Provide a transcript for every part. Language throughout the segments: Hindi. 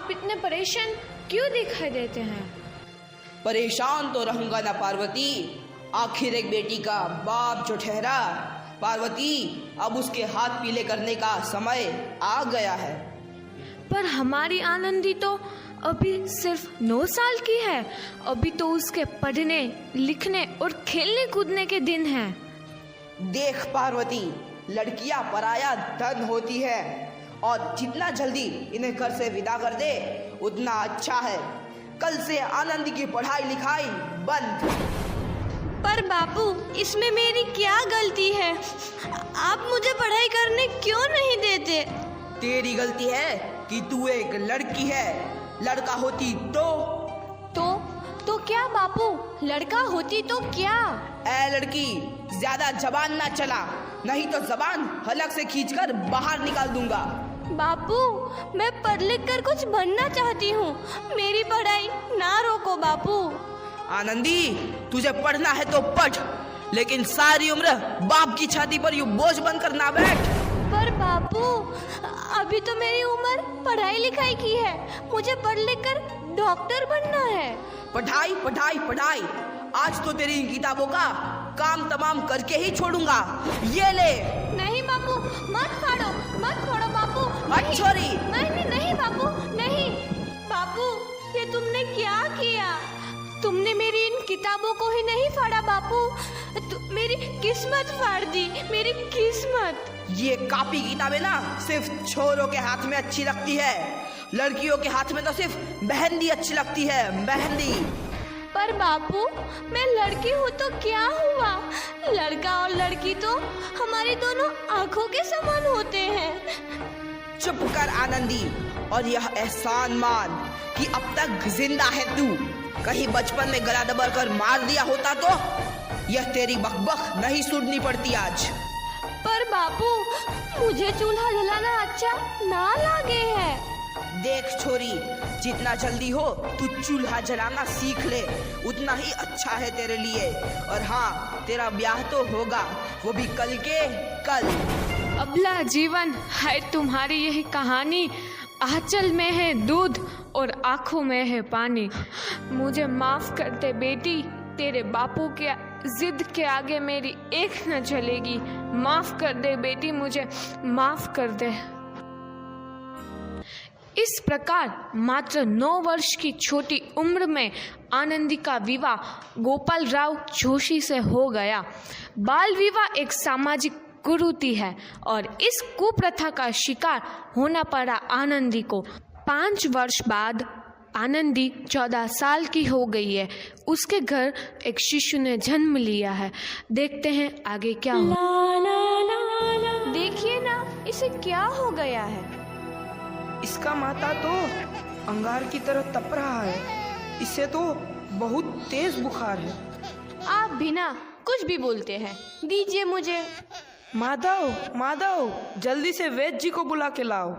आप इतने परेशान क्यों दिखाई देते हैं? परेशान तो रहूंगा ना पार्वती, आखिर एक बेटी का बाप जो ठहरा। पार्वती, अब उसके हाथ पीले करने का समय आ गया है। पर हमारी आनंदी तो अभी सिर्फ 9 साल की है। अभी तो उसके पढ़ने, लिखने और खेलने कूदने के दिन हैं। देख पार्वती, लड़कियां पराया धन होती है और जितना जल्दी इन्हें घर से विदा कर दे उतना अच्छा है। कल से आनंदी की पढ़ाई लिखाई बंद। पर बापू, इसमें मेरी क्या गलती है? आप मुझे पढ़ाई करने क्यों नहीं देते? तेरी गलती है कि तू एक लड़की है। लड़का होती तो क्या बापू? लड़का होती तो क्या? ए लड़की, ज्यादा जबान ना चला, नहीं तो जबान हलक से खींचकर बाहर निकाल दूंगा। बापू, मैं पढ़ लिख कर कुछ बनना चाहती हूँ। मेरी पढ़ाई ना रोको बापू। आनंदी, तुझे पढ़ना है तो पढ़, लेकिन सारी उम्र बाप की छाती पर यूं बोझ बनकर ना बैठ। पर बापू, अभी तो मेरी उम्र पढ़ाई लिखाई की है। मुझे पढ़ लिख कर डॉक्टर बनना है। पढ़ाई पढ़ाई पढ़ाई, आज तो तेरी इन किताबों का काम तमाम करके ही छोड़ूंगा। ये ले। नहीं बापू, मत फाड़ो बापू। हट छोरी। नहीं बापू, नहीं। बापू, ये तुमने क्या किया? तुमने मेरी इन किताबों को ही नहीं फाड़ा बापू, मेरी किस्मत फाड़ दी, मेरी किस्मत। ये कॉपी किताबें ना सिर्फ छोरों के हाथ में अच्छी लगती है, लड़कियों के हाथ में तो सिर्फ मेहंदी अच्छी लगती है, मेहंदी। पर बापू, मैं लड़की हूँ तो क्या हुआ? लड़का और लड़की तो हमारी दोनों आंखों के समान होते हैं। चुप कर आनंदी, और यह एहसान मान कि अब तक जिंदा है तू। कहीं बचपन में गला दबा कर मार दिया होता तो यह तेरी बकबक नहीं सुननी पड़ती आज। पर बापू, मुझे चूल्हा जलाना अच्छा ना लगे है। देख छोरी, जितना जल्दी हो तू चूल्हा जलाना सीख ले, उतना ही अच्छा है तेरे लिए। और हाँ, तेरा ब्याह तो होगा, वो भी कल के कल। अबला जीवन है तुम्हारी यही कहानी। आंचल में है दूध और आंखों में है पानी। मुझे माफ कर दे बेटी, तेरे बापू के जिद के आगे मेरी एक न चलेगी। माफ कर दे बेटी, मुझे माफ कर दे। इस प्रकार मात्र 9 वर्ष की छोटी उम्र में आनंदी का विवाह गोपाल राव जोशी से हो गया। बाल विवाह एक सामाजिक कुरीति है और इस कुप्रथा का शिकार होना पड़ा आनंदी को। 5 वर्ष बाद आनंदी 14 साल की हो गई है। उसके घर एक शिशु ने जन्म लिया है। देखते हैं आगे क्या हो। देखिए ना, इसे क्या हो गया है? इसका माथा तो अंगार की तरह तप रहा है। इसे तो बहुत तेज बुखार है। आप बिना कुछ भी बोलते हैं, दीजिए मुझे। माधव, जल्दी से वैद्य जी को बुला के लाओ।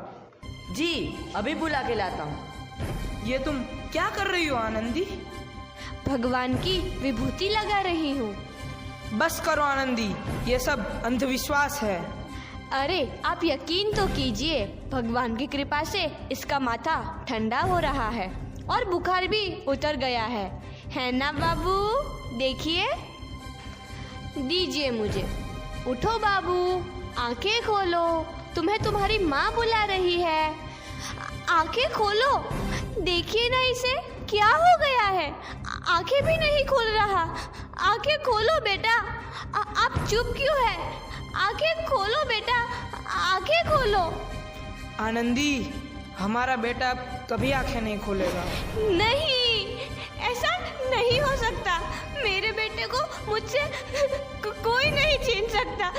जी, अभी बुला के लाता हूँ। ये तुम क्या कर रही हो आनंदी? भगवान की विभूति लगा रही हूँ। बस करो आनंदी, ये सब अंधविश्वास है। अरे आप यकीन तो कीजिए, भगवान की कृपा से इसका माथा ठंडा हो रहा है और बुखार भी उतर गया है ना बाबू? देखिए, दीजिए मुझे। उठो बाबू, आंखें खोलो, तुम्हें तुम्हारी माँ बुला रही है। आंखें खोलो, देखिए ना इसे क्या हो गया है। आंखें भी नहीं खोल रहा। आंखें खोलो बेटा। आप चुप क्यों है? आंखें खोलो बेटा, आंखें खोलो। आनंदी, हमारा बेटा कभी आंखें नहीं खोलेगा। नहीं, ऐसा नहीं हो सकता। मेरे बेटे को मुझसे कोई नहीं छीन सकता,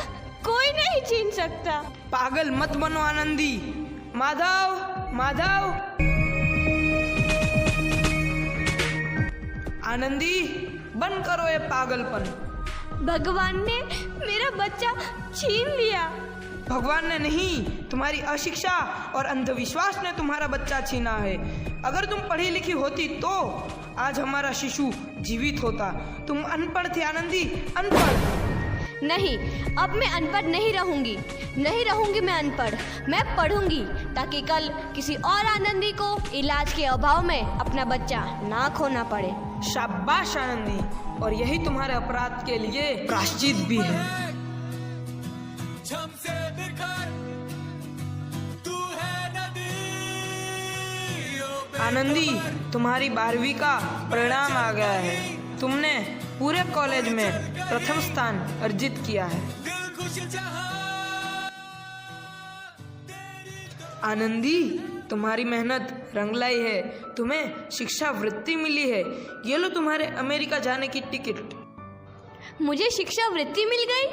कोई नहीं छीन सकता। पागल मत बनो आनंदी। माधव, आनंदी, बंद करो ये पागलपन। भगवान ने मेरा बच्चा छीन लिया। भगवान ने नहीं, तुम्हारी अशिक्षा और अंधविश्वास ने तुम्हारा बच्चा छीना है। अगर तुम पढ़ी लिखी होती तो आज हमारा शिशु जीवित होता। तुम अनपढ़ थे आनंदी, अनपढ़। नहीं, अब मैं अनपढ़ नहीं रहूंगी। नहीं रहूंगी मैं अनपढ़। मैं पढ़ूंगी ताकि कल किसी और आनंदी को इलाज के अभाव में अपना बच्चा ना खोना पड़े। शाबाश आनंदी, और यही तुम्हारे अपराध के लिए प्रायश्चित भी है। आनंदी, तुम्हारी 12वीं का परिणाम आ गया है। तुमने पूरे कॉलेज में प्रथम स्थान अर्जित किया है। आनंदी, तुम्हारी मेहनत रंग लाई है। तुम्हें शिक्षा वृत्ति मिली है। ये लो तुम्हारे अमेरिका जाने की टिकट। मुझे शिक्षा वृत्ति मिल गई?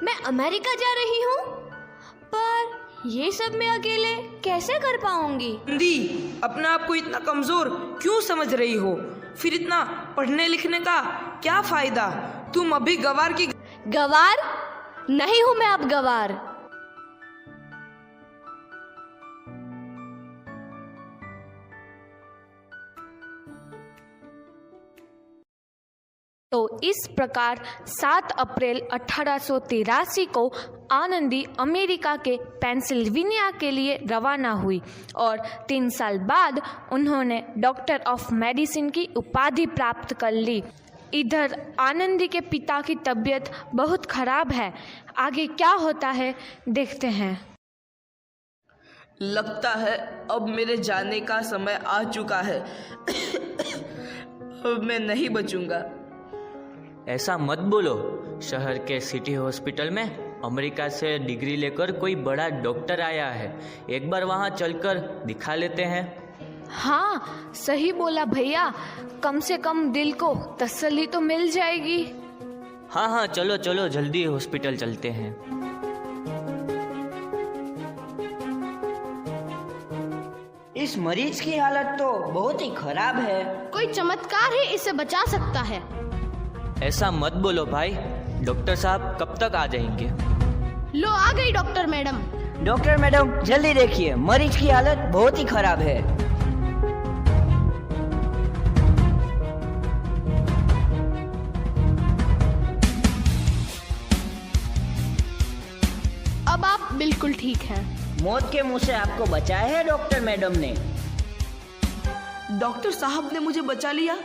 मैं अमेरिका जा रही हूँ? पर ये सब मैं अकेले कैसे कर पाऊंगी? आनंदी, अपने आप को इतना कमजोर क्यों समझ रही हो? फिर इतना पढ़ने लिखने का क्या फायदा? तुम अभी गवार की गवार नहीं हूँ मैं अब गवार। तो इस प्रकार 7 अप्रैल 1883 को आनंदी अमेरिका के पेंसिल्वेनिया के लिए रवाना हुई और 3 साल बाद उन्होंने डॉक्टर ऑफ मेडिसिन की उपाधि प्राप्त कर ली। इधर आनंदी के पिता की तबीयत बहुत खराब है। आगे क्या होता है देखते हैं। लगता है अब मेरे जाने का समय आ चुका है। अब मैं नहीं बचूंगा। ऐसा मत बोलो। शहर के सिटी हॉस्पिटल में अमेरिका से डिग्री लेकर कोई बड़ा डॉक्टर आया है। एक बार वहाँ चलकर दिखा लेते हैं। हाँ, सही बोला भैया। कम से कम दिल को तसल्ली तो मिल जाएगी। हाँ हाँ, चलो चलो जल्दी हॉस्पिटल चलते हैं। इस मरीज की हालत तो बहुत ही खराब है। कोई चमत्कार ही इसे बचा सकता है। ऐसा मत बोलो भाई। डॉक्टर साहब कब तक आ जाएंगे? लो आ गई डॉक्टर मैडम। डॉक्टर मैडम जल्दी देखिए, मरीज की हालत बहुत ही खराब है। अब आप बिल्कुल ठीक हैं। मौत के मुंह से आपको बचाया है डॉक्टर मैडम ने। डॉक्टर साहब ने मुझे बचा लिया।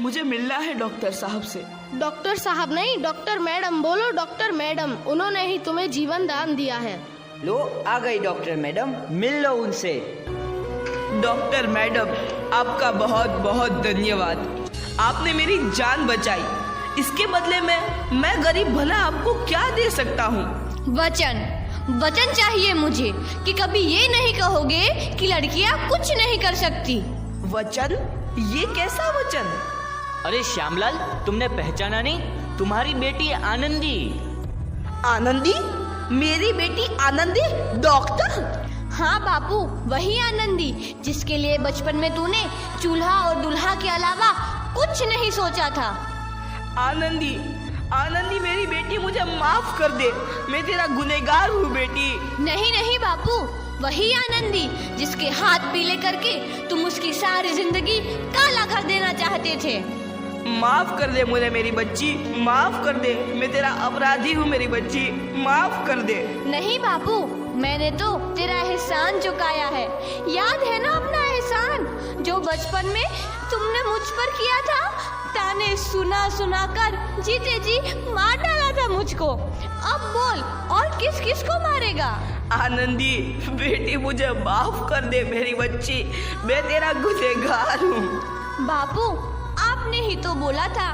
मुझे मिलना है डॉक्टर साहब से। डॉक्टर साहब नहीं, डॉक्टर मैडम बोलो। डॉक्टर मैडम, उन्होंने ही तुम्हें जीवन दान दिया है। लो आ गई डॉक्टर मैडम, मिल लो उनसे। डॉक्टर मैडम, आपका बहुत बहुत धन्यवाद। आपने मेरी जान बचाई। इसके बदले में मैं गरीब भला आपको क्या दे सकता हूँ? वचन चाहिए मुझे कि कभी ये नहीं कहोगे कि लड़कियां कुछ नहीं कर सकती। वचन? ये कैसा वचन? अरे श्यामलाल, तुमने पहचाना नहीं? तुम्हारी बेटी आनंदी। आनंदी? मेरी बेटी आनंदी? डॉक्टर? हाँ बापू, वही आनंदी जिसके लिए बचपन में तूने चूल्हा और दूल्हा के अलावा कुछ नहीं सोचा था। आनंदी, आनंदी मेरी बेटी, मुझे माफ कर दे। मैं तेरा गुनहगार हूँ बेटी। नहीं नहीं बापू, वही आनंदी जिसके हाथ पीले करके तुम उसकी सारी जिंदगी काला कर देना चाहते थे। माफ कर दे मुझे मेरी बच्ची, माफ कर दे। मैं तेरा अपराधी हूँ मेरी बच्ची, माफ कर दे। नहीं बापू, मैंने तो तेरा एहसान चुकाया है। याद है ना अपना एहसान जो बचपन में तुमने मुझ पर किया था? ताने सुना सुना कर जीते जी मार डाला था मुझको। अब बोल, और किस किस को मारेगा? आनंदी बेटी, मुझे माफ कर दे मेरी बच्ची। मैं तेरा गुनहगार हूँ। बापू, आपने ही तो बोला था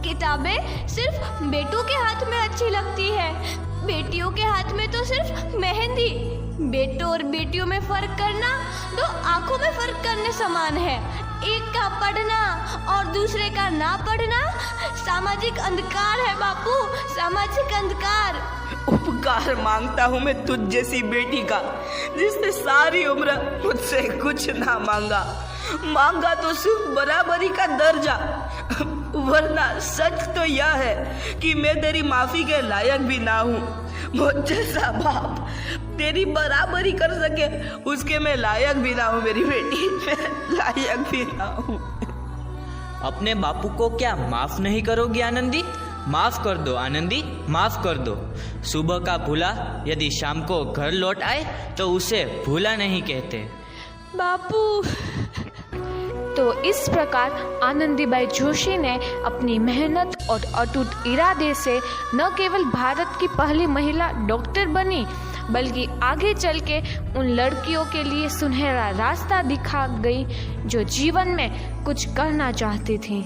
किताबें सिर्फ बेटों के हाथ में अच्छी लगती है, बेटियों के हाथ में तो सिर्फ मेहंदी। बेटों और बेटियों में फर्क करना दो आंखों में फर्क करने समान है। एक का पढ़ना और दूसरे का ना पढ़ना सामाजिक अंधकार है बापू, सामाजिक अंधकार। उपकार मांगता हूँ मैं तुझ जैसी बेटी का, जिसने सारी उम्र मुझसे कुछ ना मांगा तो सिर्फ बराबरी का दर्जा। वरना सच तो यह है कि मैं तेरी माफी के लायक भी ना हूँ। मुझ जैसा बाप तेरी बराबरी कर सके उसके मैं लायक भी ना हूँ मेरी बेटी, मैं लायक भी ना हूँ। अपने बापू को क्या माफ नहीं करोगी आनंदी? माफ कर दो आनंदी, माफ कर दो। सुबह का भूला यदि शाम को घर लौट आए तो उसे भूला नहीं कहते। बापू। तो इस प्रकार आनंदीबाई जोशी ने अपनी मेहनत और अटूट इरादे से न केवल भारत की पहली महिला डॉक्टर बनी, बल्कि आगे चल के उन लड़कियों के लिए सुनहरा रास्ता दिखा गई जो जीवन में कुछ करना चाहती थी।